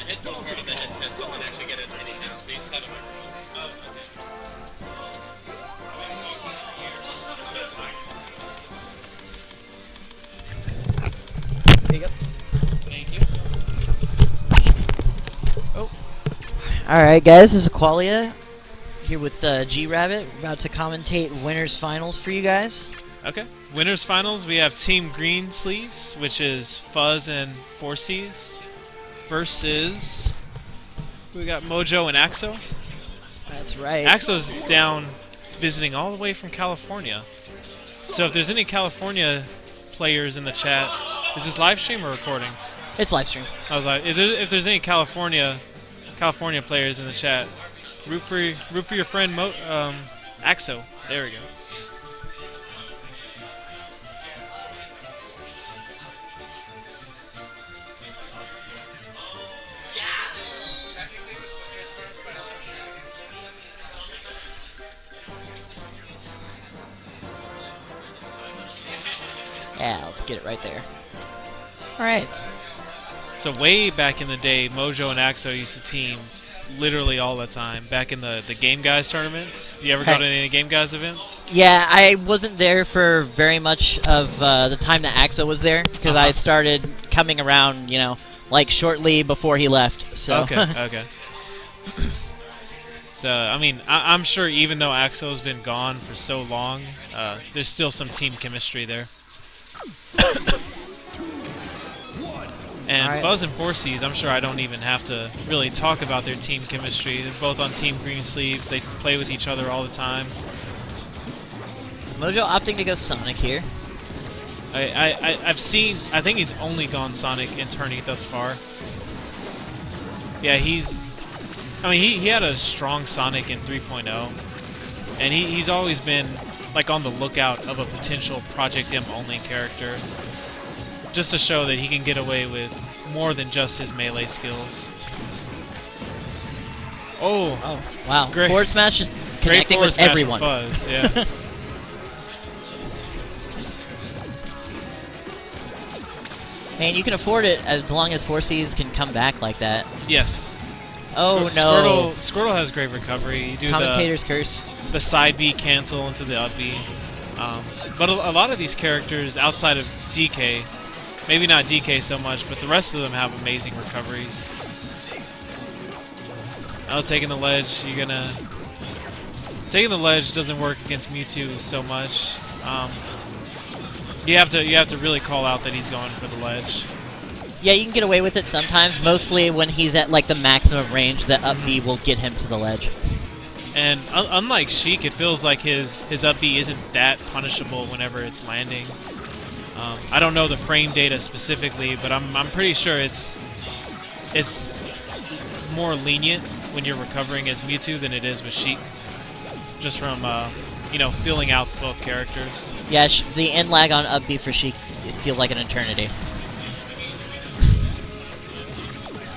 hit so hard on the headset doesn't actually get any sound, so you just have a microphone. Oh, There you go. thank you. Oh. Alright, guys, this is Qualia here with G-Rabbit. We're about to commentate winners finals for you guys. Okay. Winners finals, we have Team GreenSleeves, which is Fuzz and 4Cs, versus we got Mojo and Axxo. That's right. Axxo's down visiting all the way from California. So if there's any California players in the chat, is this live stream or recording? It's live stream. I was like, if there's any California players in the chat, root for your friend Axxo. There we go. Yeah, let's get it right there. Alright. So way back in the day, Mojo and Axxo used to team literally all the time. Back in the Game Guys tournaments. You ever go to any Game Guys events? Yeah, I wasn't there for very much of the time that Axxo was there, because I started coming around, you know, like shortly before he left. So. Okay, okay. So, I mean, I'm sure even though Axo's been gone for so long, there's still some team chemistry there. And Fuzz and 4Cs, I'm sure I don't even have to really talk about their team chemistry. They're both on Team GreenSleeves. They play with each other all the time. Mojo opting to go Sonic here. I've seen, I think he's only gone Sonic in tourney thus far. Yeah, I mean, he had a strong Sonic in 3.0. And he's always been like on the lookout of a potential Project M only character, just to show that he can get away with more than just his melee skills. Oh Wow. Great. Forward smash is connecting with everyone. Fuzz, yeah. Man, you can afford it as long as 4Cs can come back like that. Yes. Oh no. Squirtle has great recovery. You do Commentator's curse. the side B cancel into the up B. But a lot of these characters outside of DK, maybe not DK so much, but the rest of them have amazing recoveries. Oh, taking the ledge, taking the ledge doesn't work against Mewtwo so much. You have to really call out that he's going for the ledge. Yeah, you can get away with it sometimes, mostly when he's at like the maximum range, that up B will get him to the ledge. And unlike Sheik, it feels like his up B isn't that punishable whenever it's landing. I don't know the frame data specifically, but I'm pretty sure it's more lenient when you're recovering as Mewtwo than it is with Sheik. Just from feeling out both characters. Yeah, the end lag on up B for Sheik, it feels like an eternity.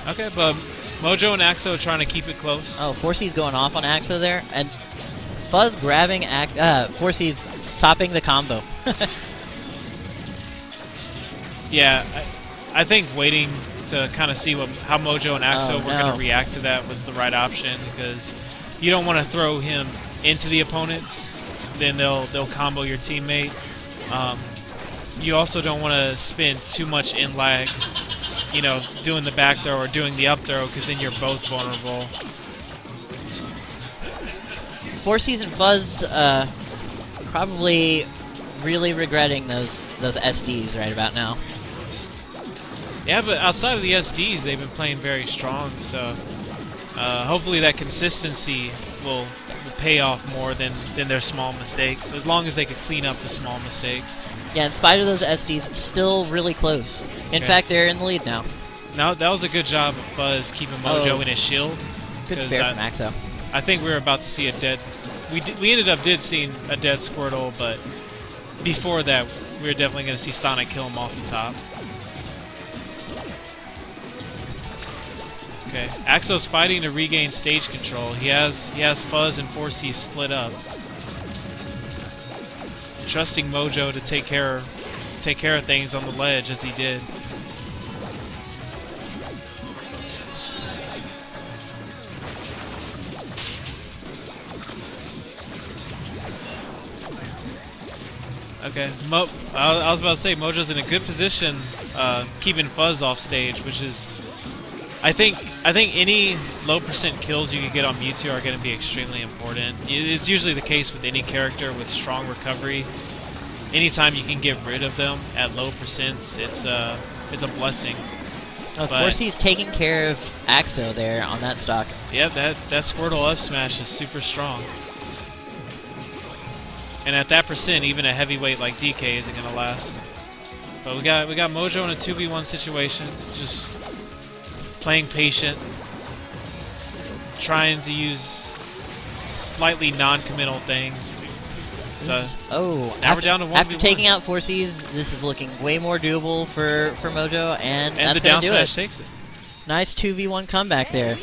Okay, but Mojo and Axxo trying to keep it close. Oh, 4C's going off on Axxo there, and Fuzz grabbing 4C's stopping the combo. Yeah, I think waiting to kind of see how Mojo and Axxo were going to react to that was the right option, because you don't want to throw him into the opponents, then they'll combo your teammate. You also don't want to spend too much in lag, doing the back throw or doing the up throw, because then you're both vulnerable. 4C's and Fuzz probably really regretting those SDs right about now. Yeah, but outside of the SDs, they've been playing very strong, so hopefully that consistency will pay off more than their small mistakes, as long as they can clean up the small mistakes. Yeah, in spite of those SDs, it's still really close. In fact, they're in the lead now. Now that was a good job of Fuzz keeping Mojo in his shield. Good fair from Axxo. I think we were about to see a dead... We ended up seeing a dead Squirtle, but before that, we were definitely going to see Sonic kill him off the top. Okay, Axxo's fighting to regain stage control. He has Fuzz and 4C split up. Trusting Mojo to take care of things on the ledge as he did. Okay. I was about to say Mojo's in a good position, keeping Fuzz off stage, which is, I think any low % kills you can get on Mewtwo are going to be extremely important. It's usually the case with any character with strong recovery. Anytime you can get rid of them at low %, it's a blessing. Forcey's taking care of Axxo there on that stock. Yeah, that Squirtle up smash is super strong. And at that %, even a heavyweight like DK isn't gonna last. But we got Mojo in a 2v1 situation, just playing patient, trying to use slightly non-committal things. So now we're down to 1v1. After taking out Forcey's, this is looking way more doable for Mojo, and that's the down do smash it. takes it. Nice 2v1 comeback there.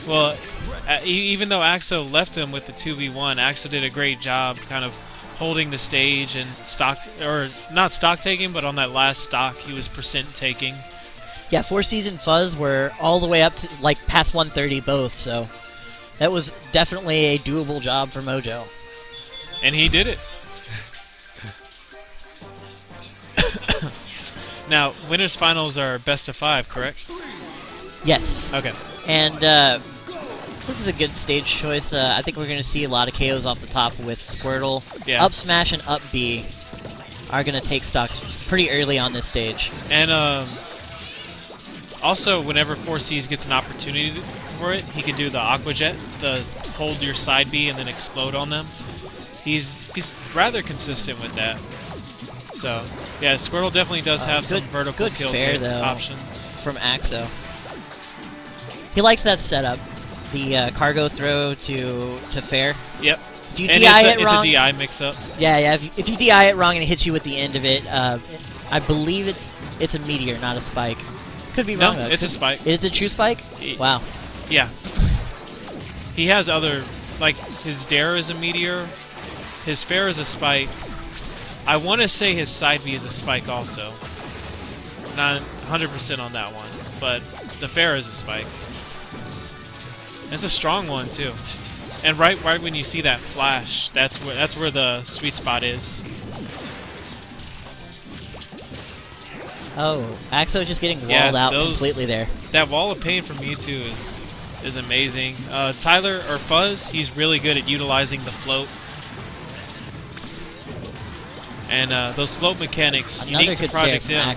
Well, even though Axxo left him with the 2v1, Axxo did a great job kind of holding the stage and not stock taking, but on that last stock he was % taking. Yeah, Forcey's and Fuzz were all the way up to like past 130 both, so that was definitely a doable job for Mojo. And he did it. Now, winners finals are best of 5, correct? Yes. Okay. And this is a good stage choice. I think we're going to see a lot of KOs off the top with Squirtle. Yeah. Up smash and up B are going to take stocks pretty early on this stage. And also, whenever 4Cs gets an opportunity for it, he can do the Aqua Jet, the hold your side B and then explode on them. He's rather consistent with that. So, yeah, Squirtle definitely does have some vertical kill options. From Axxo. He likes that setup. The cargo throw to fair. Yep. If you and DI it wrong, it's a DI mix-up. Yeah. If you DI it wrong and it hits you with the end of it, I believe it's a meteor, not a spike. Could be wrong. No, it's a spike. Is it a true spike? Wow. Yeah. He has other, like, his Dare is a meteor, his fair is a spike. I want to say his side B is a spike also. Not 100% on that one, but the fair is a spike. It's a strong one too. And right when you see that flash, that's where the sweet spot is. Oh, Axxo just getting walled out completely there. That wall of pain from Mewtwo is amazing. Tyler or Fuzz, he's really good at utilizing the float. And those float mechanics, unique to Project M,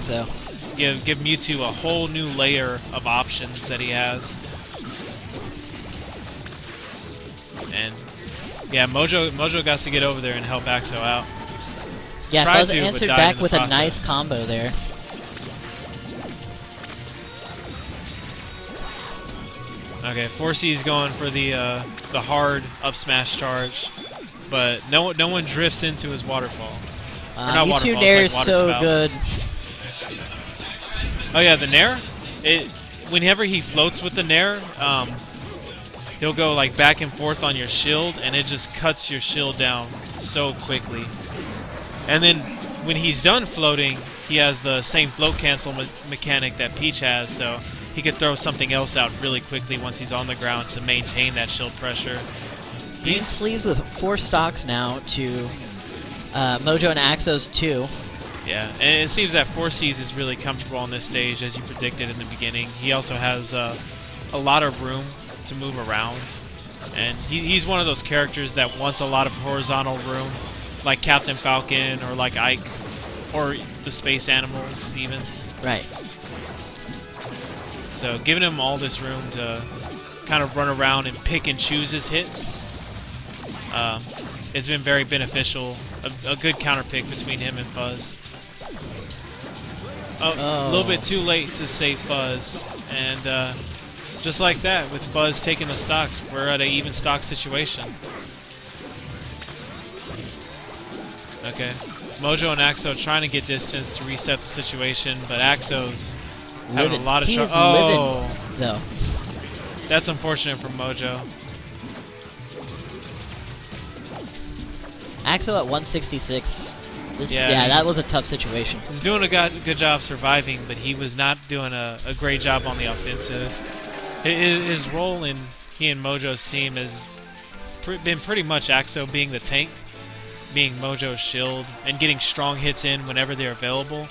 give Mewtwo a whole new layer of options that he has. And yeah, Mojo got to get over there and help Axxo out. Yeah, Fuzz answered back with a nice combo there. Okay, 4C's going for the hard up smash charge, but no one drifts into his waterfall. Mewtwo Nair is so good. Oh yeah, the Nair. Whenever he floats with the Nair, he'll go like back and forth on your shield, and it just cuts your shield down so quickly. And then when he's done floating, he has the same float cancel mechanic that Peach has, so he could throw something else out really quickly once he's on the ground to maintain that shield pressure. GreenSleeves with 4 stocks now to Mojo and Axxo's 2. Yeah, and it seems that 4Cs is really comfortable on this stage, as you predicted in the beginning. He also has a lot of room to move around, and he's one of those characters that wants a lot of horizontal room, like Captain Falcon or like Ike, or the space animals even. Right. So giving him all this room to kind of run around and pick and choose his hits, it's been very beneficial. A good counter pick between him and Fuzz. Oh, a little bit too late to save Fuzz, and just like that, with Fuzz taking the stocks, we're at an even stock situation. Okay, Mojo and Axxo trying to get distance to reset the situation, but Axxo's having a lot of trouble. Oh, no. That's unfortunate for Mojo. Axxo at 166. That was a tough situation. He's doing a good job surviving, but he was not doing a great job on the offensive. His role in he and Mojo's team has been pretty much Axxo being the tank, being Mojo's shield and getting strong hits in whenever they're available.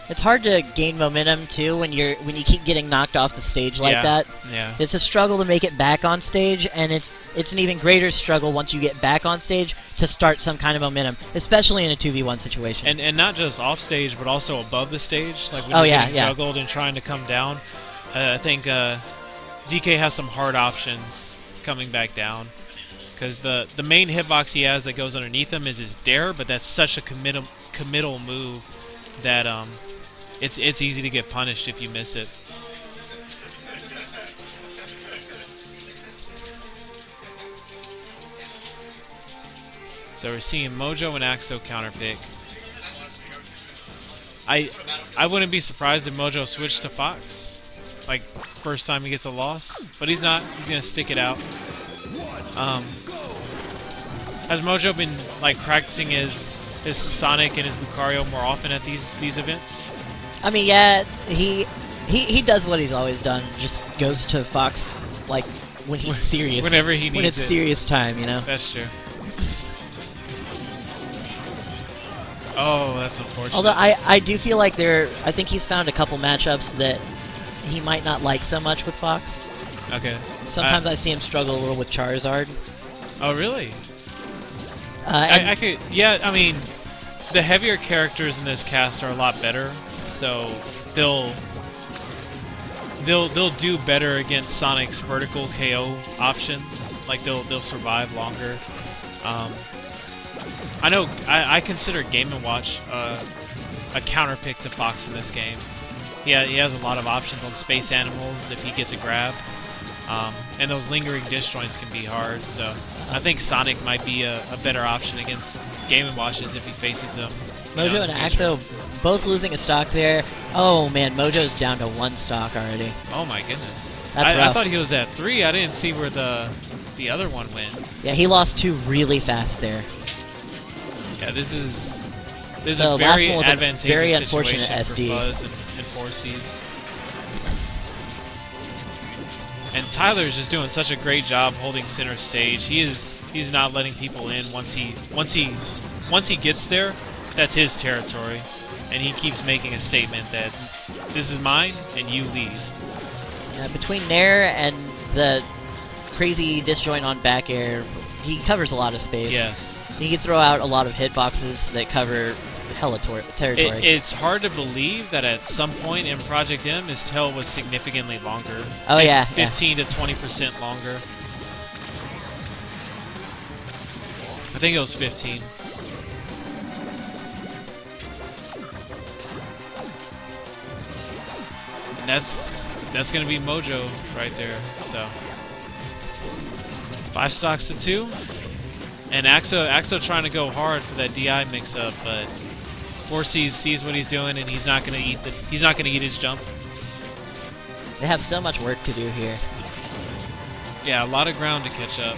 It's hard to gain momentum too when you keep getting knocked off the stage like that. Yeah. It's a struggle to make it back on stage, and it's an even greater struggle once you get back on stage to start some kind of momentum, especially in a 2v1 situation. And not just off stage, but also above the stage, like when Oh, you're yeah, getting yeah. juggled and trying to come down. I think DK has some hard options coming back down, because the main hitbox he has that goes underneath him is his dare, but that's such a committal move that it's easy to get punished if you miss it. So we're seeing Mojo and Axxo counterpick. I wouldn't be surprised if Mojo switched to Fox, like first time he gets a loss, but he's not. He's gonna stick it out. Has Mojo been like practicing his Sonic and his Lucario more often at these events? I mean, yeah, he does what he's always done. Just goes to Fox like when he's serious. Whenever he needs when it's it. serious time, you know. That's true. Oh, that's unfortunate. Although I do feel like I think he's found a couple matchups that he might not like so much with Fox. Okay. Sometimes I see him struggle a little with Charizard. Oh, really? And I could. Yeah, I mean, the heavier characters in this cast are a lot better, so they'll do better against Sonic's vertical KO options. Like they'll survive longer. I know I consider Game & Watch a counterpick to Fox in this game. He has a lot of options on Space Animals if he gets a grab. And those lingering disjoints can be hard, so I think Sonic might be a better option against Game & Watches if he faces them. Mojo and Axxo both losing a stock there. Oh man, Mojo's down to 1 stock already. Oh my goodness. That's I rough. thought he was at 3. I didn't see where the other one went. Yeah, he lost 2 really fast there. Yeah, this is The a last very one was a advantageous very unfortunate situation SD. for Fuzz and Forces. And Tyler's just doing such a great job holding center stage. He's not letting people in once he gets there. That's his territory, and he keeps making a statement that this is mine and you leave. Between Nair and the crazy disjoint on back air, he covers a lot of space. Yes. He can throw out a lot of hitboxes that cover hella territory. It's hard to believe that at some point in Project M, his tail was significantly longer. Oh, yeah, 15 to 20% longer. I think it was 15. And that's going to be Mojo right there. So 5 stocks to 2. And Axxo trying to go hard for that DI mix-up, but Forces sees what he's doing, and he's not gonna eat his jump. They have so much work to do here. Yeah, a lot of ground to catch up,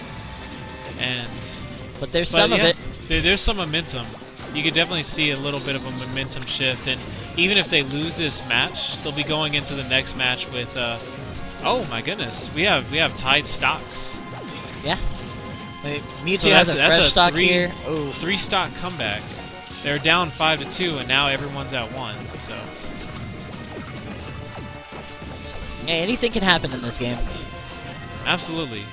But there's some of it. There's some momentum. You could definitely see a little bit of a momentum shift, and even if they lose this match, they'll be going into the next match with. Oh my goodness, we have tied stocks. Yeah. Mewtwo So has a that's fresh stock 3 here. 3 stock comeback. They're down 5 to 2, and now everyone's at 1. So Yeah, anything can happen in this game. absolutely,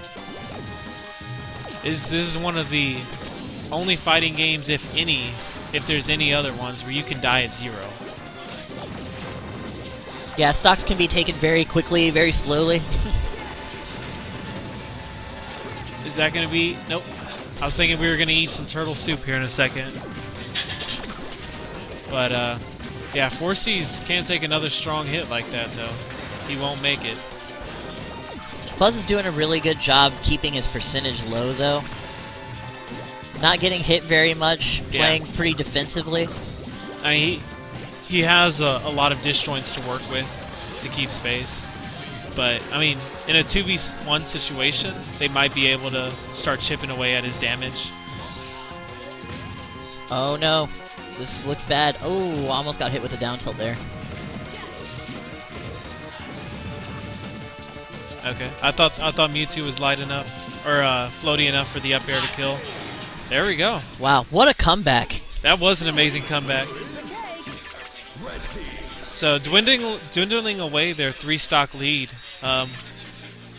this is one of the only fighting games, if there's any other ones, where you can die at 0. Yeah, stocks can be taken very quickly, very slowly. Is that going to be... Nope. I was thinking we were going to eat some turtle soup here in a second. But, yeah, Forces can't take another strong hit like that, though. He won't make it. Fuzz is doing a really good job keeping his percentage low, though. Not getting hit very much, playing pretty defensively. I mean, he has a lot of disjoints to work with to keep space. But, I mean, in a 2v1 situation, they might be able to start chipping away at his damage. Oh no, this looks bad. Oh, almost got hit with a down tilt there. Okay, I thought Mewtwo was light enough, or floaty enough for the up air to kill. There we go. Wow, what a comeback. That was an amazing comeback. So dwindling away their 3-stock lead.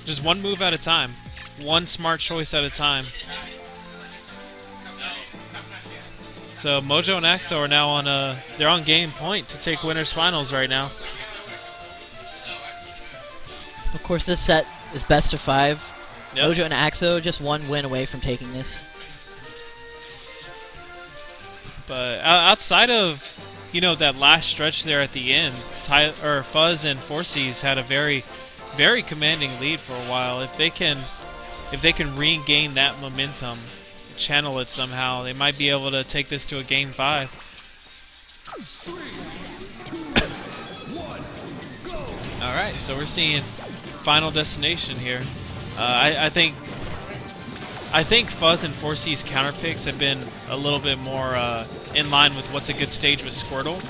Just one move at a time. One smart choice at a time. So Mojo and Axxo are now on they're on game point to take winners finals right now. Of course, this set is best of 5. Yep. Mojo and Axxo just one win away from taking this. But outside of, you know, that last stretch there at the end, Fuzz and 4Cs had a very, very commanding lead for a while. If they can regain that momentum, channel it somehow, they might be able to take this to a game 5. 3, 2, 1, go! All right, so we're seeing Final Destination here. I think Fuzz and 4C's counter picks have been a little bit more in line with what's a good stage with Squirtle.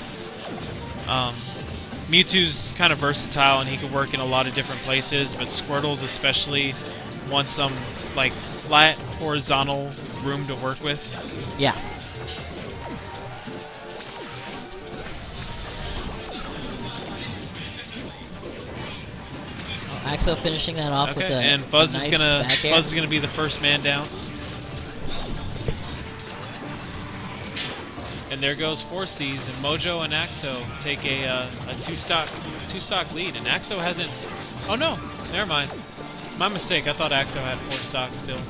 Mewtwo's kind of versatile and he can work in a lot of different places, but Squirtle's especially wants some like flat horizontal room to work with. Yeah. Axxo finishing that off with a and Fuzz nice is gonna be the first man down. And there goes 4Cs, and Mojo and Axxo take a two-stock lead, and Axxo hasn't. Oh no, never mind. My mistake. I thought Axxo had 4 stocks still.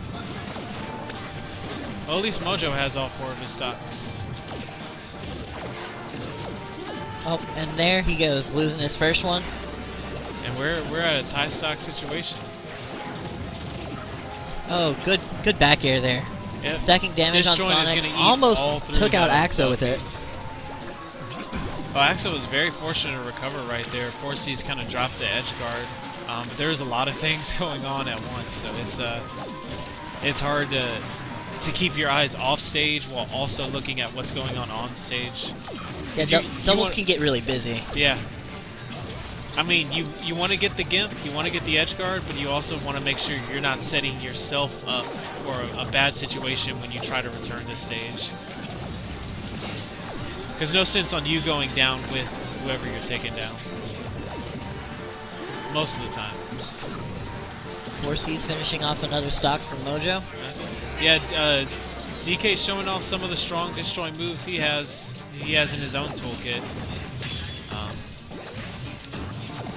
Well, at least Mojo has all 4 of his stocks. Oh, and there he goes, losing his first one. And we're at a tie stock situation. Oh, good back air there. Yep. Stacking damage on Disjoint is Sonic. gonna eat Almost all through took out that Axxo with it. Oh, Axxo was very fortunate to recover right there. 4C's kind of dropped the edge guard. But there's a lot of things going on at once, so it's hard to keep your eyes off stage while also looking at what's going on stage. Yeah, doubles can get really busy. Yeah. I mean, you want to get the Gimp, you want to get the edge guard, but you also want to make sure you're not setting yourself up for a bad situation when you try to return to stage. There's no sense on you going down with whoever you're taking down. Most of the time. 4C's finishing off another stock from Mojo. Yeah, DK showing off some of the strong disjoint moves he has in his own toolkit.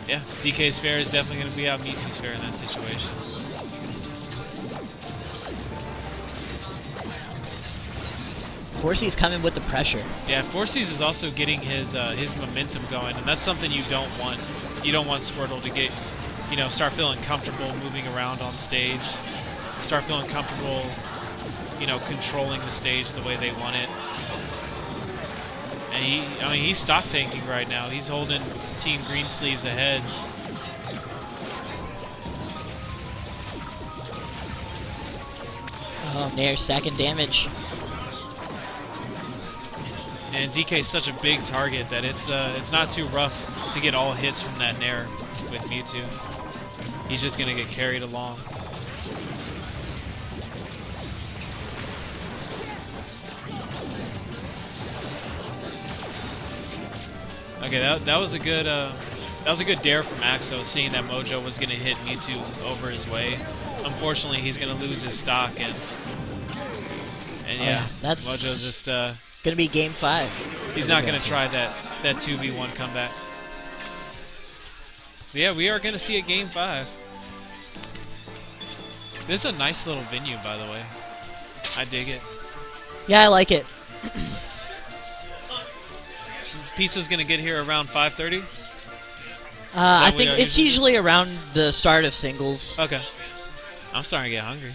Yeah, DK's fair is definitely going to be out Mewtwo's fair in that situation. Forcey's coming with the pressure. Yeah, 4C's is also getting his momentum going, and that's something you don't want. You don't want Squirtle to get, start feeling comfortable moving around on stage, start feeling comfortable, controlling the stage the way they want it. And he's stock tanking right now. He's holding Team GreenSleeves ahead. Oh, Nair stacking damage. And DK is such a big target that it's not too rough to get all hits from that Nair with Mewtwo. He's just gonna get carried along. Okay, that was a good dare from Axxo, seeing that Mojo was gonna hit Mewtwo over his way. Unfortunately, he's gonna lose his stock, and yeah, that's Mojo's just gonna be game 5. he's not gonna try that 2v1 comeback. So yeah, we are gonna see a game 5. This is a nice little venue, by the way. I dig it. Yeah, I like it. Pizza's gonna get here around 5:30. I think it's usually around the start of singles. Okay. I'm starting to get hungry.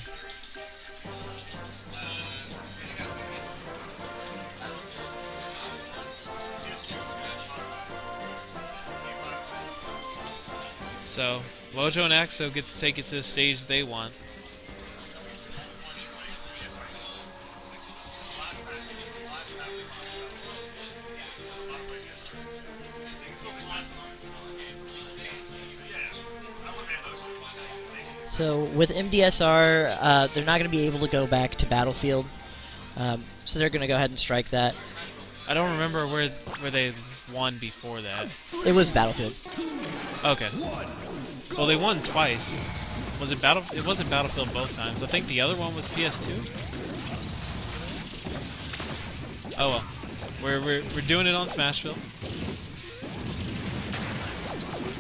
So, Mojo and Axxo get to take it to the stage they want. So with MDSR, they're not going to be able to go back to Battlefield. So they're going to go ahead and strike that. I don't remember where they won before that. It was Battlefield. Okay. Well, they won twice. Was it Battle? It wasn't Battlefield both times. I think the other one was PS2. Oh well. We're doing it on Smashville.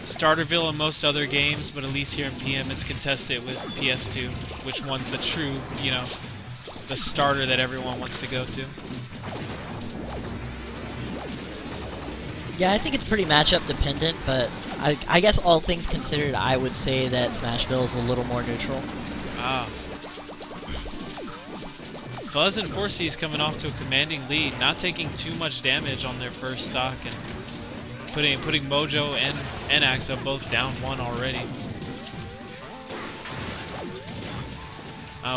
Starterville and most other games, but at least here in PM it's contested with PS2, which one's the true, you know, the starter that everyone wants to go to. Yeah, I think it's pretty matchup dependent, but I guess all things considered, I would say that Smashville is a little more neutral. Ah. Fuzz and 4C's coming off to a commanding lead, not taking too much damage on their first stock, and putting Mojo and Axxo both down 1 already.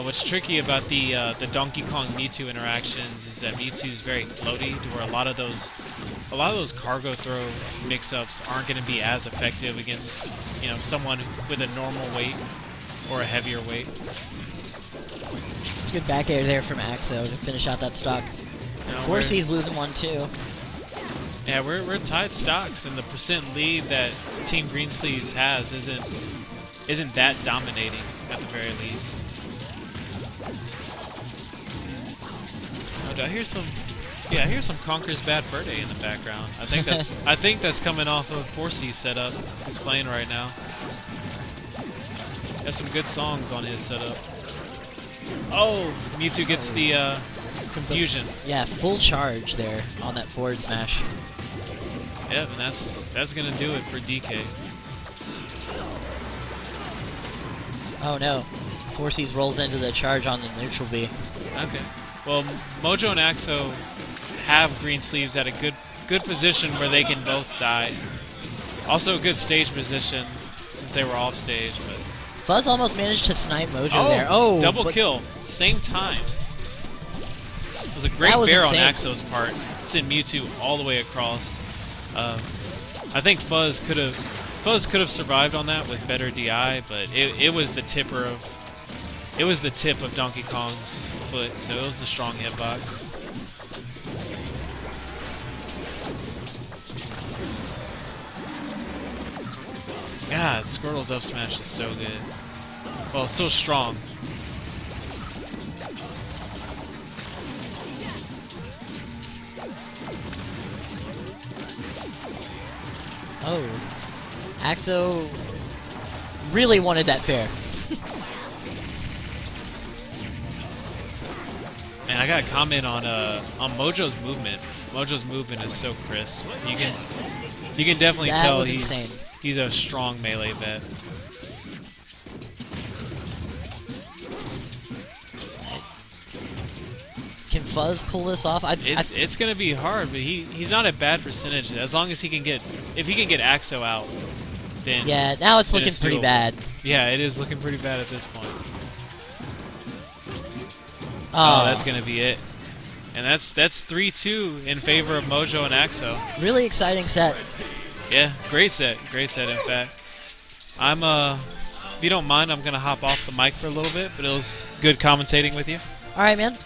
What's tricky about the Donkey Kong Mewtwo interactions is that Mewtwo's very floaty, to where a lot of those cargo throw mix-ups aren't going to be as effective against, you know, someone with a normal weight or a heavier weight. It's a good back air there from Axxo to finish out that stock. 4C's losing 1 too. Yeah, we're tied stocks, and the percent lead that Team Greensleeves has isn't that dominating at the very least. Oh, do I hear some? Yeah, I hear some Conker's Bad Fur Day in the background. I think that's coming off of 4C setup. He's playing right now. Has some good songs on his setup. Oh, Mewtwo gets the confusion. Yeah, full charge there on that forward smash. Yep, and that's gonna do it for DK. Oh no, 4C's rolls into the charge on the neutral B. Okay. Well, Mojo and Axxo have Greensleeves at a good position where they can both die. Also a good stage position since they were off stage. But Fuzz almost managed to snipe Mojo there. Oh, double kill, same time. It was a great bear on Axxo's part. Send Mewtwo all the way across. I think Fuzz could have survived on that with better DI, but it was the tip of Donkey Kong's foot, so it was the strong hitbox. God, Squirtle's up smash is so good. Well, it's so strong. Oh, Axxo really wanted that fair. Man, I got a comment on Mojo's movement. Mojo's movement is so crisp. You can definitely tell he's a strong melee vet. Can Fuzz pull this off? It's gonna be hard, but he's not a bad percentage. As long as he can get Axxo out, then yeah. Now it's looking pretty bad. Yeah, it is looking pretty bad at this point. Oh, that's gonna be it, and that's 3-2 in favor of Mojo and Axxo. Really exciting set. Yeah, great set in fact. If you don't mind, I'm gonna hop off the mic for a little bit, but it was good commentating with you. All right, man.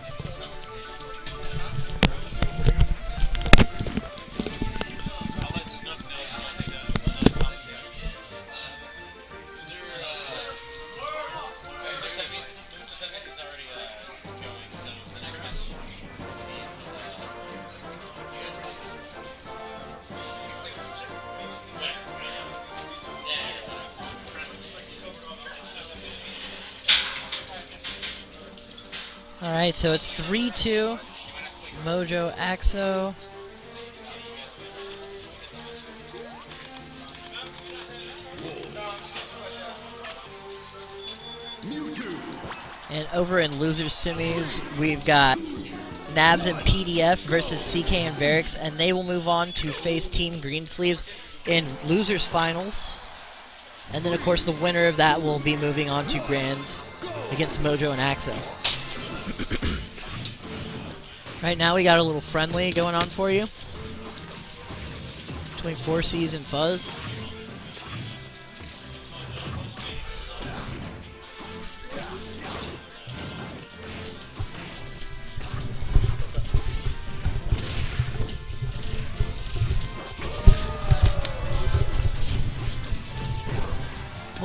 Alright, so it's 3-2. Mojo, Axxo. And over in losers semis, we've got Nabs and PDF versus CK and Varix, and they will move on to face Team Greensleeves in losers finals. And then, of course, the winner of that will be moving on to Grands against Mojo and Axxo. Right now we got a little friendly going on for you between 4C's and Fuzz.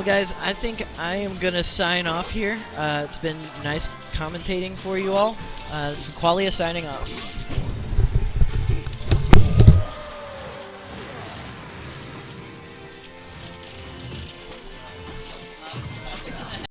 Well, guys, I think I am going to sign off here. It's been nice commentating for you all. This is Qualia signing off.